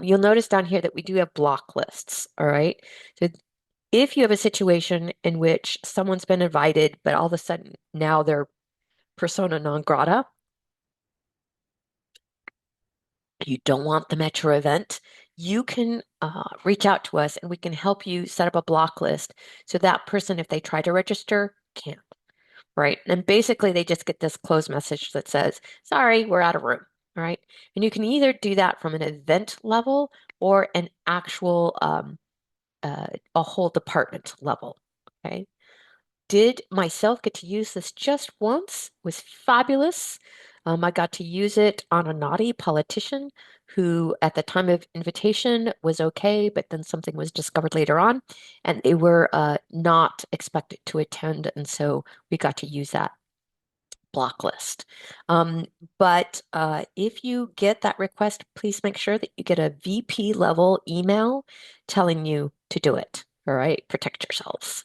you'll notice down here that we do have block lists. All right. So if you have a situation in which someone's been invited, but all of a sudden now they're persona non grata, you don't want them at your event, you can reach out to us and we can help you set up a block list so that person, if they try to register, can't, right? And basically, they just get this closed message that says, sorry, we're out of room, all right? And you can either do that from an event level or an actual, a whole department level, okay? Did myself get to use this just once. It was fabulous. I got to use it on a naughty politician who, at the time of invitation, was okay, but then something was discovered later on, and they were not expected to attend, and so we got to use that block list. But if you get that request, please make sure that you get a VP level email telling you to do it. All right, protect yourselves.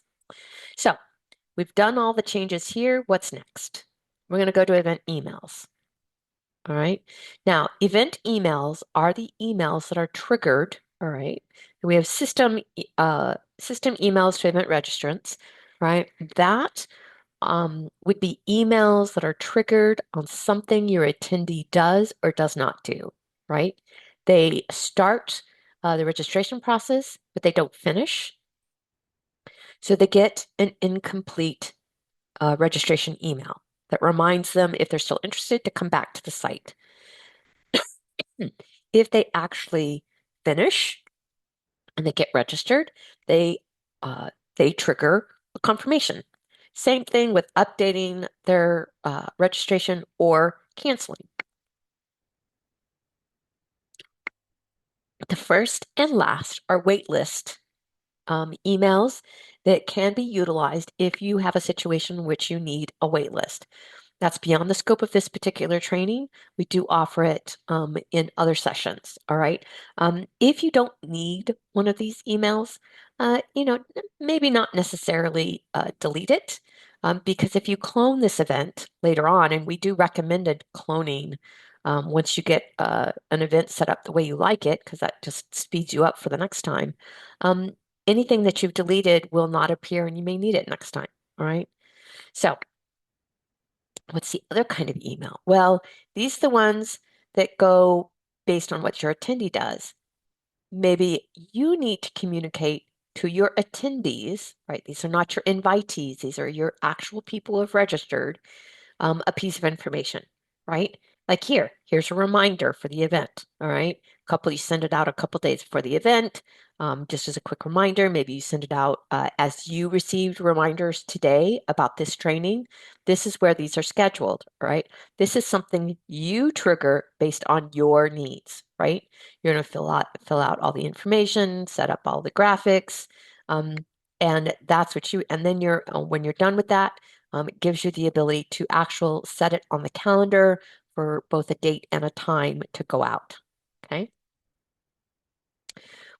So, we've done all the changes here. What's next? We're going to go to event emails. All right. Now, event emails are the emails that are triggered. All right. We have system emails to event registrants, right? That would be emails that are triggered on something your attendee does or does not do, right? They start the registration process, but they don't finish. So they get an incomplete registration email that reminds them if they're still interested to come back to the site. If they actually finish and they get registered, they they trigger a confirmation. Same thing with updating their registration or canceling. The first and last are waitlist emails that can be utilized if you have a situation in which you need a waitlist. That's beyond the scope of this particular training. We do offer it in other sessions. All right. If you don't need one of these emails, maybe not necessarily delete it. Because if you clone this event later on, and we do recommended cloning once you get an event set up the way you like it, because that just speeds you up for the next time. Um, Anything that you've deleted will not appear and you may need it next time. All right. So what's the other kind of email? Well, these are the ones that go based on what your attendee does. Maybe you need to communicate to your attendees, right? These are not your invitees. These are your actual people who have registered a piece of information, right? Like here's a reminder for the event, all right? You send it out a couple days before the event, just as a quick reminder. Maybe you send it out as you received reminders today about this training. This is where these are scheduled, right? This is something you trigger based on your needs, right? You're going to fill out all the information, set up all the graphics, um, and that's what and then when you're done with that, it gives you the ability to set it on the calendar for both a date and a time to go out. Okay.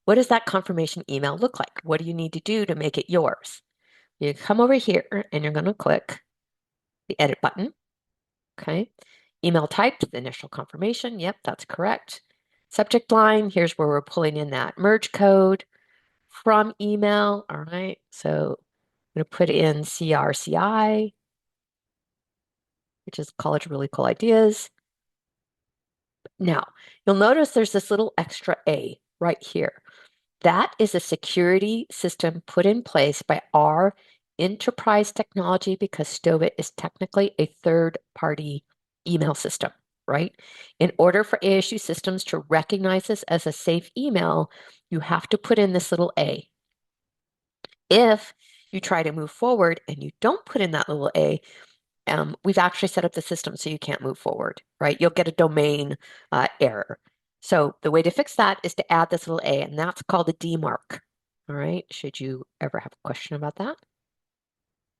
What does that confirmation email look like? What do you need to do to make it yours? You come over here and you're going to click the edit button. Okay. Email type, the initial confirmation. Yep, that's correct. Subject line, here's where we're pulling in that merge code from email. All right. So I'm going to put in CRCI, which is College of Really Cool Ideas. Now, you'll notice there's this little extra A right here. That is a security system put in place by our enterprise technology because Stova is technically a third-party email system, right? In order for ASU systems to recognize this as a safe email, you have to put in this little A. If you try to move forward and you don't put in that little A, we've actually set up the system so you can't move forward, right? You'll get a domain error. So the way to fix that is to add this little A, and that's called a DMARC. All right, should you ever have a question about that?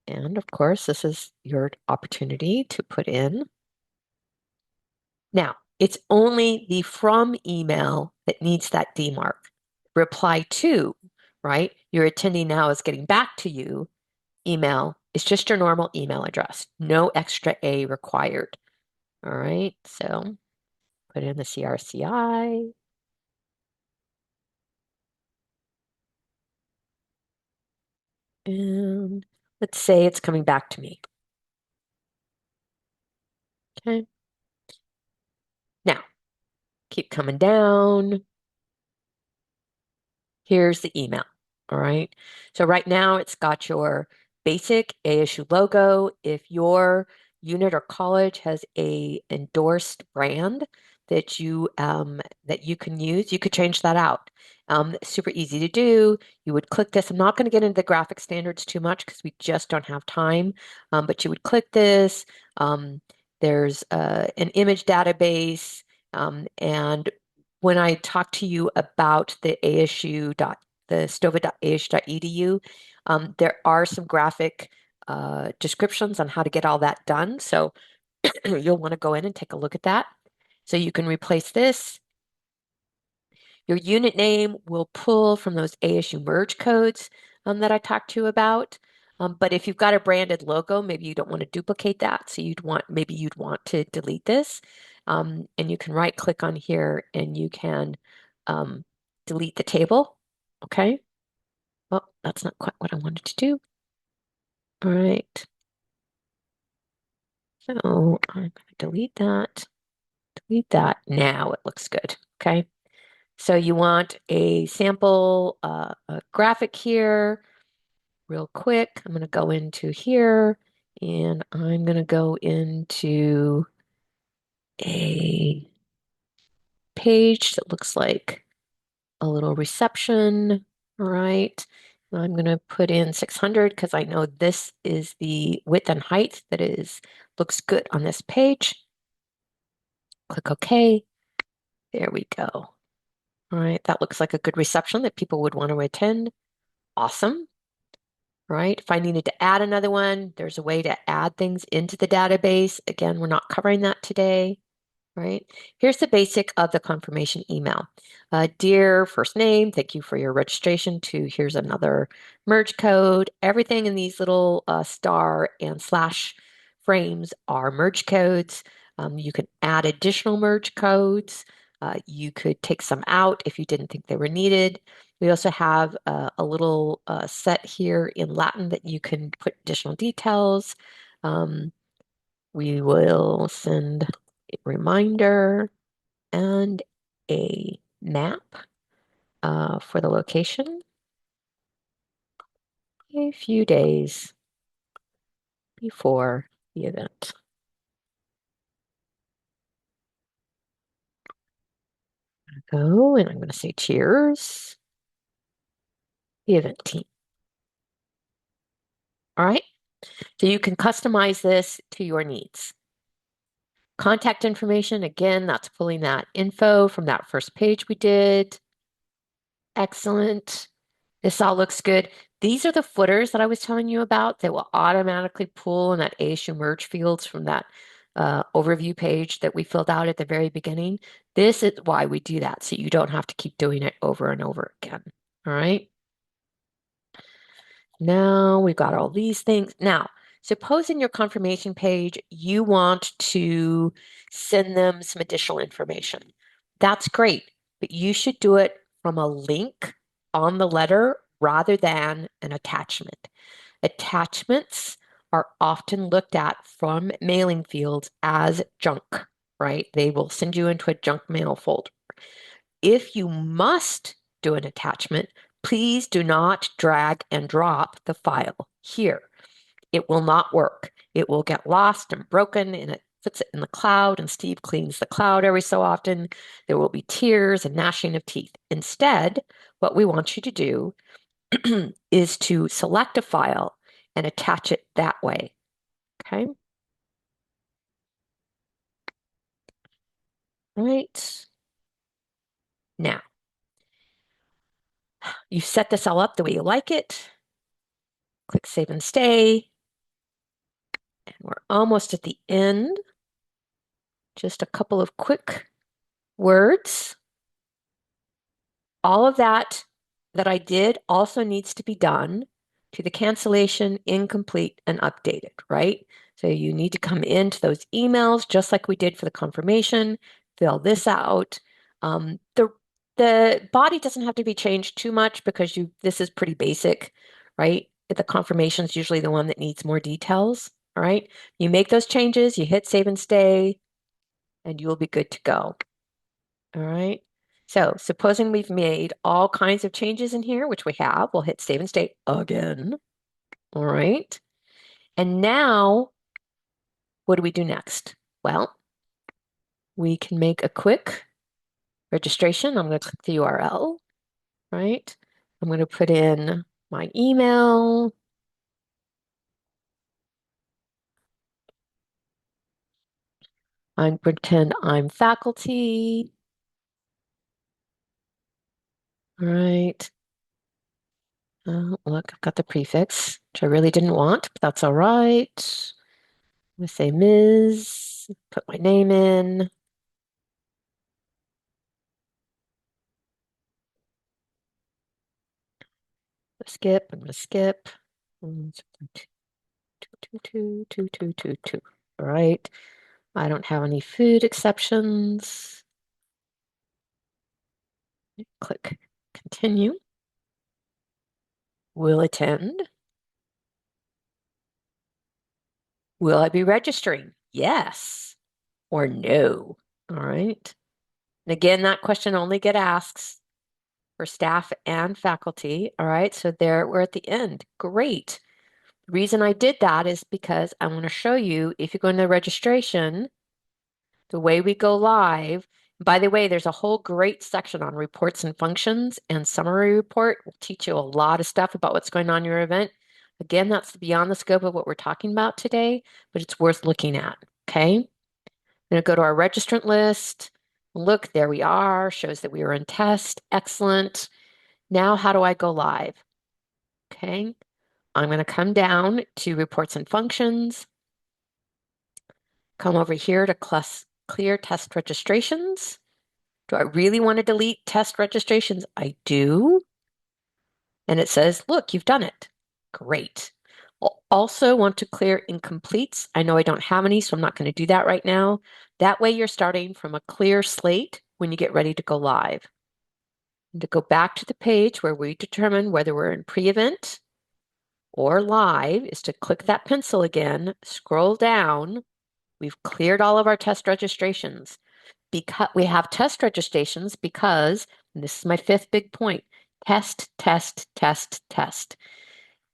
And of course, this is your opportunity to put in. Now, it's only the from email that needs that DMARC. Reply to, right? Your attendee now is getting back to you. Email is just your normal email address. No extra A required. All right, so put in the CRCI. And let's say it's coming back to me. Okay. Now, keep coming down. Here's the email. All right. So right now it's got your basic ASU logo. If your unit or college has a endorsed brand that you can use, you could change that out. Super easy to do. You would click this. I'm not going to get into the graphic standards too much because we just don't have time. But you would click this. There's an image database, and when I talk to you about the stova.asu.edu, there are some graphic descriptions on how to get all that done. So you'll want to go in and take a look at that. So you can replace this. Your unit name will pull from those ASU merge codes that I talked to you about. But if you've got a branded logo, maybe you don't want to duplicate that. So maybe you'd want to delete this. And you can right click on here and you can um, delete the table. Okay. Well, that's not quite what I wanted to do. All right. So I'm going to delete that. Delete that. Now it looks good. Okay. So you want a sample a graphic here real quick. I'm going to go into here and I'm going to go into a page that looks like a little reception. All right. I'm going to put in 600 because I know this is the width and height that looks good on this page. Click OK. There we go. All right. That looks like a good reception that people would want to attend. Awesome. Right? If I needed to add another one, there's a way to add things into the database. Again, we're not covering that today, right? Here's the basic of the confirmation email. Dear first name, thank you for your registration to here's another merge code. Everything in these little star and slash frames are merge codes. You can add additional merge codes. You could take some out if you didn't think they were needed. We also have a little set here in Latin that you can put additional details. We will send a reminder and a map for the location a few days before the event. Go and I'm going to say cheers, the event team. All right. So you can customize this to your needs. Contact information, again, that's pulling that info from that first page we did. Excellent. This all looks good. These are the footers that I was telling you about that will automatically pull in that ASU merge fields from that overview page that we filled out at the very beginning. This is why we do that, so you don't have to keep doing it over and over again. All right. Now we've got all these things. Now, suppose in your confirmation page, you want to send them some additional information. That's great, but you should do it from a link on the letter rather than an attachment. Attachments are often looked at from mailing fields as junk, right? They will send you into a junk mail folder. If you must do an attachment, please do not drag and drop the file here. It will not work. It will get lost and broken, and it puts it in the cloud, and Steve cleans the cloud every so often. There will be tears and gnashing of teeth. Instead, what we want you to do is to select a file and attach it that way. Okay. All right. Now, you set this all up the way you like it. Click Save and Stay. And we're almost at the end. Just a couple of quick words. All of that I did also needs to be done to the cancellation, incomplete, and updated, right? So you need to come into those emails just like we did for the confirmation, fill this out. The body doesn't have to be changed too much because this is pretty basic, right? The confirmation is usually the one that needs more details, all right? You make those changes, you hit save and stay, and you'll be good to go. All right. So supposing we've made all kinds of changes in here, which we have, we'll hit save and stay again. All right. And now, what do we do next? Well, we can make a quick registration. I'm going to click the URL, right? I'm going to put in my email. I'm pretend I'm faculty. All right. Look, I've got the prefix, which I really didn't want, but that's all right. I'm going to say Ms., put my name in. Skip, I'm going to skip. 2222222. All right. I don't have any food exceptions. Click continue. Will attend. Will I be registering? Yes or no. All right. And again, that question only get asked for staff and faculty. All right. So there we're at the end. Great. The reason I did that is because I want to show you if you go into registration, the way we go live. By the way, there's a whole great section on reports and functions, and summary report will teach you a lot of stuff about what's going on in your event. Again, that's beyond the scope of what we're talking about today, but it's worth looking at. Okay. I'm going to go to our registrant list. Look, there we are. Shows that we were in test. Excellent. Now, how do I go live? Okay. I'm going to come down to reports and functions, come over here to clear test registrations. Do I really want to delete test registrations? I do. And it says, look, you've done it. Great. I'll also want to clear incompletes. I know I don't have any, so I'm not going to do that right now. That way you're starting from a clear slate when you get ready to go live. And to go back to the page where we determine whether we're in pre-event or live is to click that pencil again, scroll down. We've cleared all of our test registrations. Because we have test registrations because, and this is my fifth big point, test, test, test, test.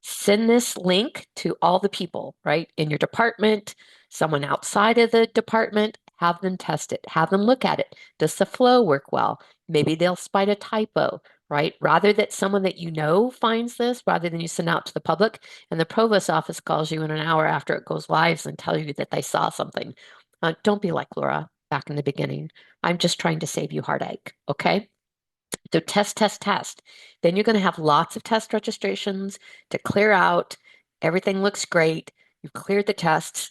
Send this link to all the people, right? In your department, someone outside of the department, have them test it, have them look at it. Does the flow work well? Maybe they'll spot a typo, right? Rather that someone that you know finds this, rather than you send out to the public and the provost office calls you in an hour after it goes live and tell you that they saw something. Don't be like Laura back in the beginning. I'm just trying to save you heartache, okay? So test, test, test. Then you're going to have lots of test registrations to clear out. Everything looks great. You've cleared the tests.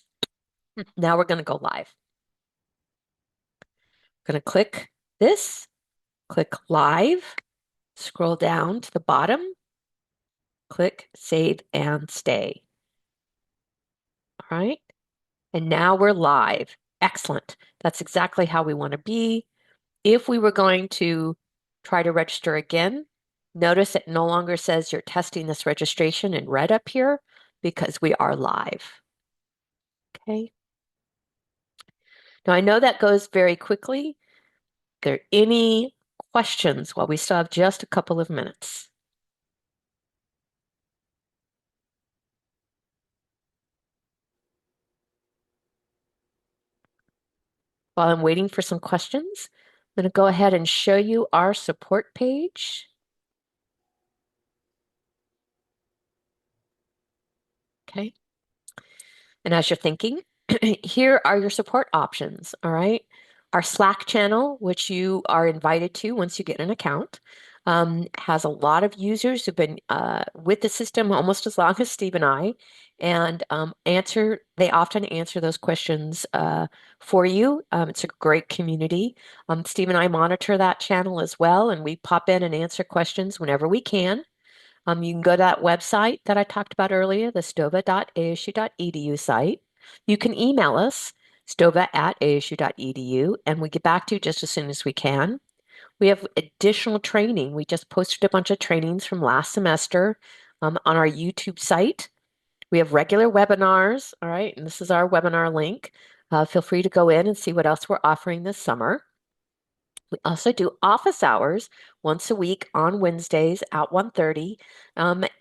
Now we're going to go live. Going to click this, click live, scroll down to the bottom, click save and stay. All right. And now we're live. Excellent. That's exactly how we want to be. If we were going to try to register again, notice it no longer says you're testing this registration in red up here because we are live. Okay. Now I know that goes very quickly. Are there any questions while we still have just a couple of minutes? While I'm waiting for some questions, I'm going to go ahead and show you our support page. Okay. And as you're thinking, here are your support options. All right. Our Slack channel, which you are invited to once you get an account, has a lot of users who've been with the system almost as long as Steve and I, and they often answer those questions for you. It's a great community. Steve and I monitor that channel as well, and we pop in and answer questions whenever we can. You can go to that website that I talked about earlier, the stova.asu.edu site. You can email us, stova@asu.edu, and we get back to you just as soon as we can. We have additional training. We just posted a bunch of trainings from last semester on our YouTube site. We have regular webinars, all right, and this is our webinar link. Feel free to go in and see what else we're offering this summer. We also do office hours once a week on Wednesdays at 1:30,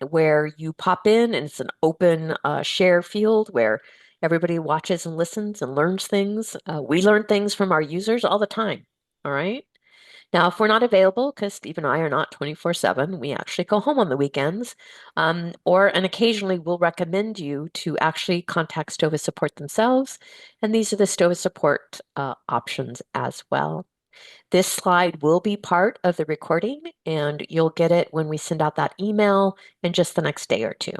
where you pop in and it's an open share field where everybody watches and listens and learns things. We learn things from our users all the time. All right. Now, if we're not available, because Steve and I are not 24/7, we actually go home on the weekends, and occasionally we'll recommend you to actually contact Stova Support themselves. And these are the Stova Support options as well. This slide will be part of the recording, and you'll get it when we send out that email in just the next day or two.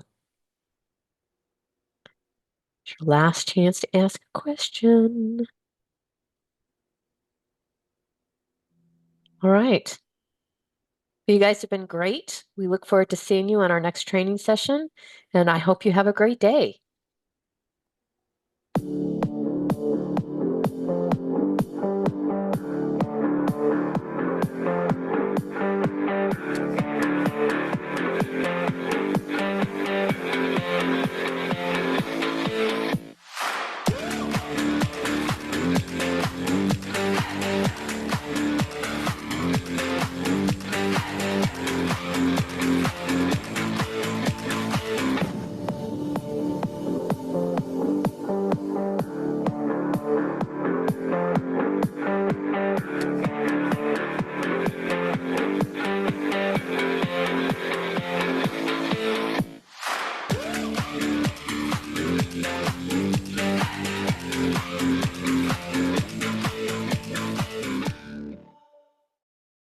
It's your last chance to ask a question. All right. You guys have been great. We look forward to seeing you on our next training session, and I hope you have a great day.